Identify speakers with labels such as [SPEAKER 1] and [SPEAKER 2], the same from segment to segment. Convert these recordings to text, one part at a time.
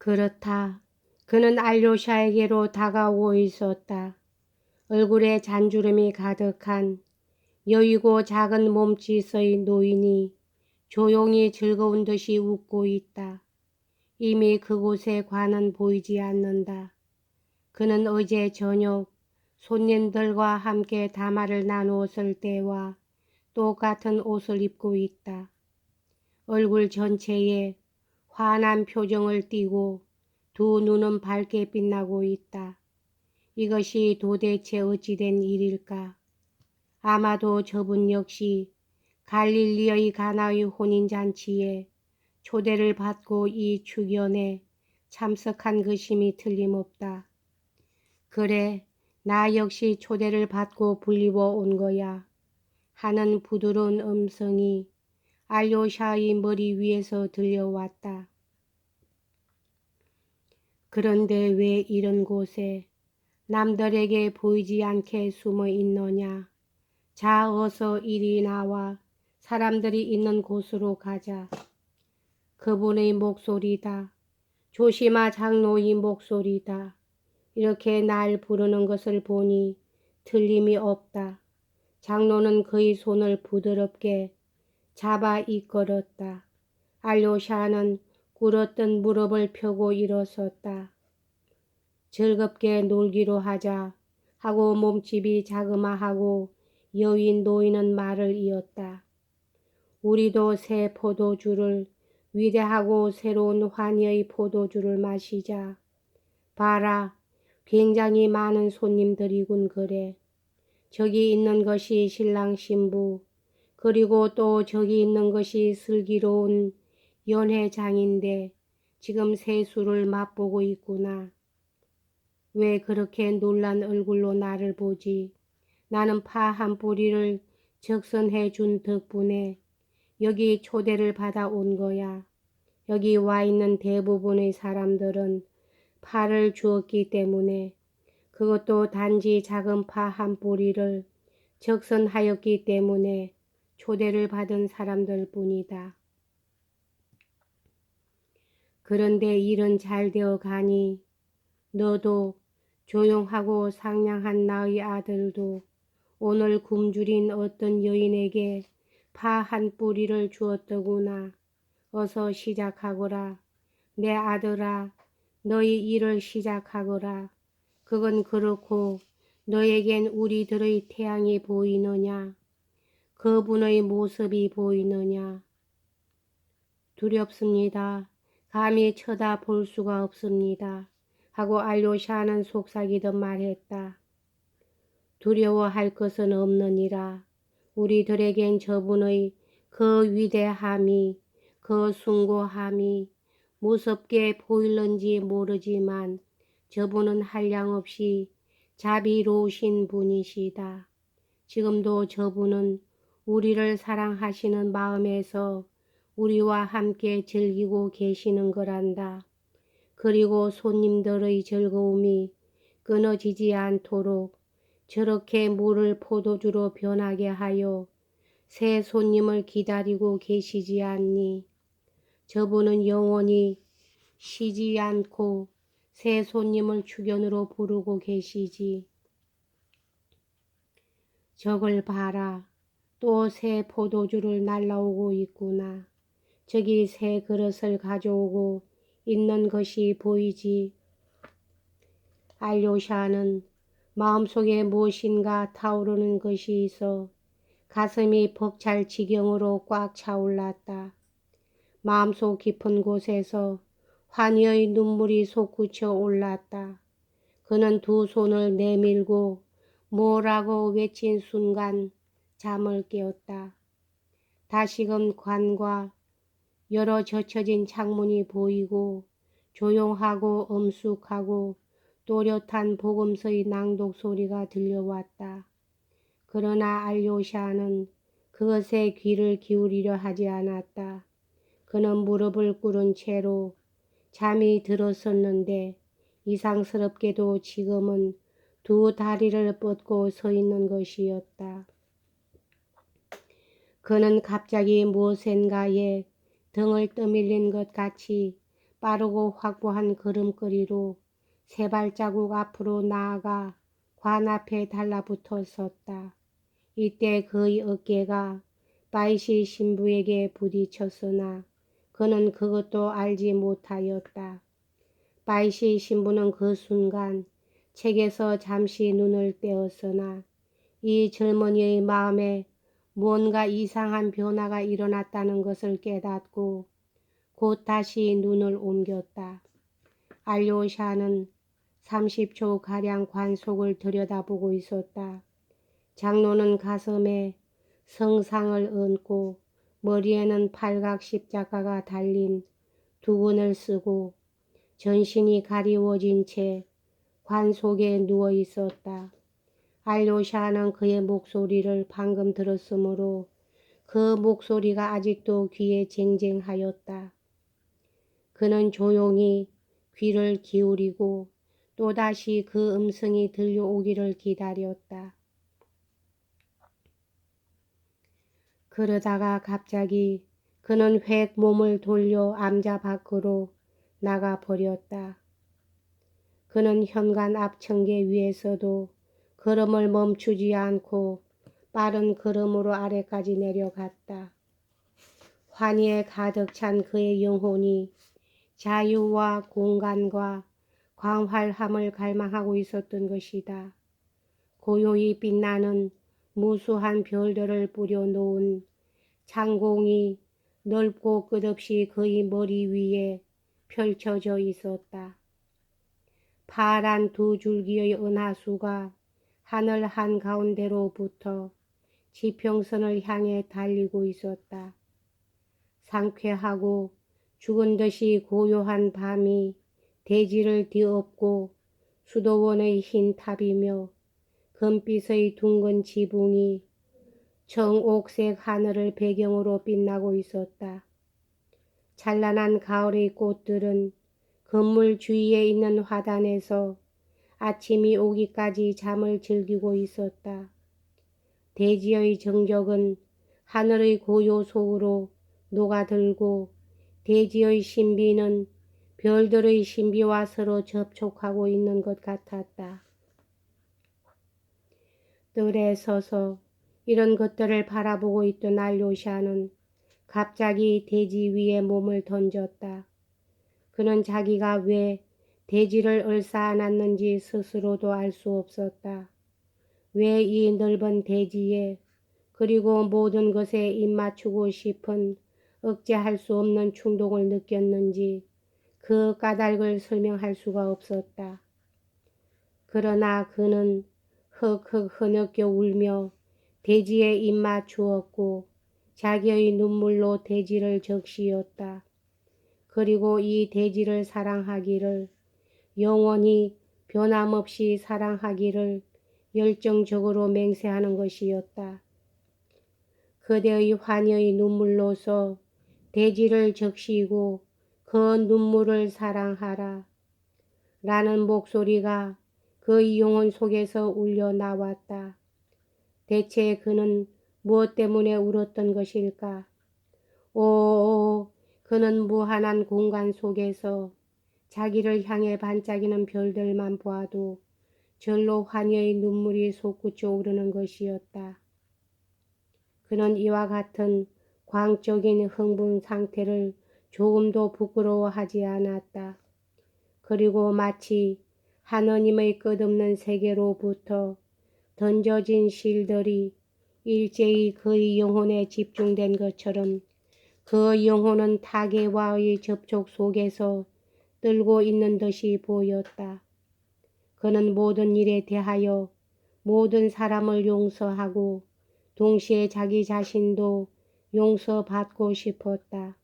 [SPEAKER 1] 그렇다. 그는 알료샤에게로 다가오고 있었다. 얼굴에 잔주름이 가득한 여위고 작은 몸짓의 노인이 조용히 즐거운 듯이 웃고 있다. 이미 그곳에 관은 보이지 않는다. 그는 어제 저녁 손님들과 함께 담화를 나누었을 때와 똑같은 옷을 입고 있다. 얼굴 전체에 환한 표정을 띠고 두 눈은 밝게 빛나고 있다. 이것이 도대체 어찌된 일일까? 아마도 저분 역시 갈릴리의 가나의 혼인잔치에 초대를 받고 이 축연에 참석한 것임이 틀림없다. 그래, 나 역시 초대를 받고 불리워 온 거야. 하는 부드러운 음성이 알료샤의 머리 위에서 들려왔다. 그런데 왜 이런 곳에 남들에게 보이지 않게 숨어 있느냐? 자, 어서 이리 나와 사람들이 있는 곳으로 가자. 그분의 목소리다. 조심하 장로의 목소리다. 이렇게 날 부르는 것을 보니 틀림이 없다. 장로는 그의 손을 부드럽게 잡아 이끌었다. 알료샤는 꿇었던 무릎을 펴고 일어섰다. 즐겁게 놀기로 하자 하고 몸집이 자그마하고 여인 노인은 말을 이었다. 우리도 새 포도주를 위대하고 새로운 환희의 포도주를 마시자. 봐라, 굉장히 많은 손님들이군. 그래. 저기 있는 것이 신랑 신부, 그리고 또 저기 있는 것이 슬기로운 연회장인데 지금 새 술을 맛보고 있구나. 왜 그렇게 놀란 얼굴로 나를 보지? 나는 파 한 뿌리를 적선해 준 덕분에 여기 초대를 받아 온 거야. 여기 와 있는 대부분의 사람들은 파를 주었기 때문에, 그것도 단지 작은 파 한 뿌리를 적선하였기 때문에 초대를 받은 사람들 뿐이다. 그런데 일은 잘 되어 가니 너도 조용하고 상냥한 나의 아들도 오늘 굶주린 어떤 여인에게 파 한 뿌리를 주었더구나. 어서 시작하거라. 내 아들아, 너희 일을 시작하거라. 그건 그렇고 너에겐 우리들의 태양이 보이느냐? 그분의 모습이 보이느냐? 두렵습니다. 감히 쳐다볼 수가 없습니다. 하고 알료샤는 속삭이듯 말했다. 두려워할 것은 없느니라. 우리들에겐 저분의 그 위대함이, 그 숭고함이 무섭게 보일는지 모르지만 저분은 한량없이 자비로우신 분이시다. 지금도 저분은 우리를 사랑하시는 마음에서 우리와 함께 즐기고 계시는 거란다. 그리고 손님들의 즐거움이 끊어지지 않도록 저렇게 물을 포도주로 변하게 하여 새 손님을 기다리고 계시지 않니? 저분은 영원히 쉬지 않고 새 손님을 축연으로 부르고 계시지. 저걸 봐라. 또 새 포도주를 날라오고 있구나. 저기 새 그릇을 가져오고 있는 것이 보이지. 알료샤는 마음속에 무엇인가 타오르는 것이 있어 가슴이 벅찰 지경으로 꽉 차올랐다. 마음속 깊은 곳에서 환희의 눈물이 솟구쳐 올랐다. 그는 두 손을 내밀고 뭐라고 외친 순간 잠을 깨었다. 다시금 관과 여러 젖혀진 창문이 보이고 조용하고 엄숙하고 또렷한 복음서의 낭독 소리가 들려왔다. 그러나 알료샤는 그것에 귀를 기울이려 하지 않았다. 그는 무릎을 꿇은 채로 잠이 들었었는데 이상스럽게도 지금은 두 다리를 뻗고 서 있는 것이었다. 그는 갑자기 무엇인가에 등을 떠밀린 것 같이 빠르고 확고한 걸음걸이로 세 발자국 앞으로 나아가 관 앞에 달라붙어 섰다. 이때 그의 어깨가 바이시 신부에게 부딪혔으나 그는 그것도 알지 못하였다. 바이시 신부는 그 순간 책에서 잠시 눈을 떼었으나 이 젊은이의 마음에 뭔가 이상한 변화가 일어났다는 것을 깨닫고 곧 다시 눈을 옮겼다. 알료샤는 30초가량 관 속을 들여다보고 있었다. 장로는 가슴에 성상을 얹고 머리에는 팔각 십자가가 달린 두건을 쓰고 전신이 가리워진 채 관 속에 누워 있었다. 알료샤는 그의 목소리를 방금 들었으므로 그 목소리가 아직도 귀에 쟁쟁하였다. 그는 조용히 귀를 기울이고 또다시 그 음성이 들려오기를 기다렸다. 그러다가 갑자기 그는 획 몸을 돌려 암자 밖으로 나가버렸다. 그는 현관 앞 청계 위에서도 걸음을 멈추지 않고 빠른 걸음으로 아래까지 내려갔다. 환희에 가득 찬 그의 영혼이 자유와 공간과 광활함을 갈망하고 있었던 것이다. 고요히 빛나는 무수한 별들을 뿌려놓은 창공이 넓고 끝없이 그의 머리 위에 펼쳐져 있었다. 파란 두 줄기의 은하수가 하늘 한가운데로부터 지평선을 향해 달리고 있었다. 상쾌하고 죽은 듯이 고요한 밤이 대지를 뒤엎고 수도원의 흰 탑이며 금빛의 둥근 지붕이 청옥색 하늘을 배경으로 빛나고 있었다. 찬란한 가을의 꽃들은 건물 주위에 있는 화단에서 아침이 오기까지 잠을 즐기고 있었다. 대지의 정적은 하늘의 고요 속으로 녹아들고 대지의 신비는 별들의 신비와 서로 접촉하고 있는 것 같았다. 뜰에 서서 이런 것들을 바라보고 있던 알료샤는 갑자기 대지 위에 몸을 던졌다. 그는 자기가 왜 대지를 얼싸안았는지 스스로도 알 수 없었다. 왜 이 넓은 대지에 그리고 모든 것에 입맞추고 싶은 억제할 수 없는 충동을 느꼈는지 그 까닭을 설명할 수가 없었다. 그러나 그는 흑흑 흐느껴 울며 대지에 입맞추었고 자기의 눈물로 대지를 적시었다. 그리고 이 대지를 사랑하기를, 영원히 변함없이 사랑하기를 열정적으로 맹세하는 것이었다. 그대의 환희의 눈물로서 대지를 적시고 그 눈물을 사랑하라 라는 목소리가 그의 영혼 속에서 울려 나왔다. 대체 그는 무엇 때문에 울었던 것일까? 오, 그는 무한한 공간 속에서 자기를 향해 반짝이는 별들만 보아도 절로 환희의 눈물이 솟구쳐 오르는 것이었다. 그는 이와 같은 광적인 흥분 상태를 조금도 부끄러워하지 않았다. 그리고 마치 하느님의 끝없는 세계로부터 던져진 실들이 일제히 그의 영혼에 집중된 것처럼 그 영혼은 타계와의 접촉 속에서 떨고 있는 듯이 보였다. 그는 모든 일에 대하여 모든 사람을 용서하고 동시에 자기 자신도 용서받고 싶었다.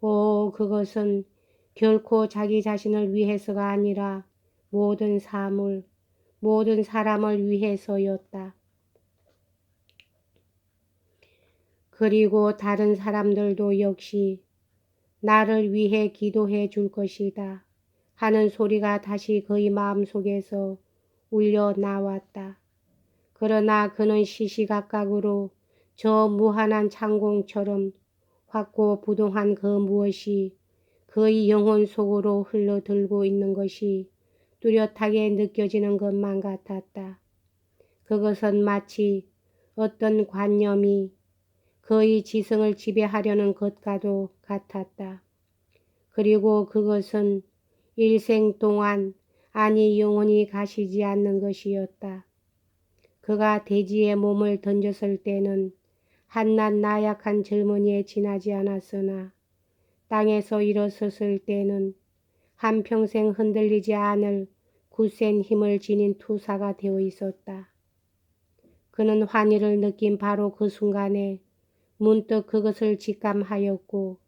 [SPEAKER 1] 그것은 결코 자기 자신을 위해서가 아니라 모든 사물, 모든 사람을 위해서였다. 그리고 다른 사람들도 역시 나를 위해 기도해 줄 것이다 하는 소리가 다시 그의 마음속에서 울려 나왔다. 그러나 그는 시시각각으로 저 무한한 창공처럼 확고부동한 그 무엇이 그 그의 영혼 속으로 흘러들고 있는 것이 뚜렷하게 느껴지는 것만 같았다. 그것은 마치 어떤 관념이 그의 지성을 지배하려는 것과도 같았다. 그리고 그것은 일생 동안 아니 영원히 가시지 않는 것이었다. 그가 대지에 몸을 던졌을 때는 한낱 나약한 젊은이에 지나지 않았으나 땅에서 일어섰을 때는 한평생 흔들리지 않을 굳센 힘을 지닌 투사가 되어 있었다. 그는 환희를 느낀 바로 그 순간에 문득 그것을 직감하였고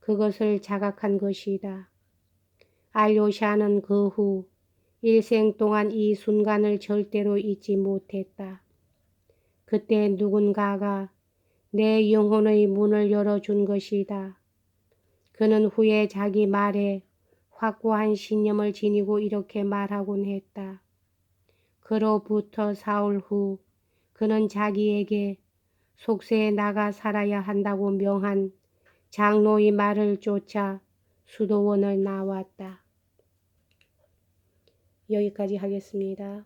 [SPEAKER 1] 그것을 자각한 것이다. 알료샤는 그 후 일생 동안 이 순간을 절대로 잊지 못했다. 그때 누군가가 내 영혼의 문을 열어준 것이다. 그는 후에 자기 말에 확고한 신념을 지니고 이렇게 말하곤 했다. 그로부터 사흘 후 그는 자기에게 속세에 나가 살아야 한다고 명한 장로의 말을 쫓아 수도원을 나왔다. 여기까지 하겠습니다.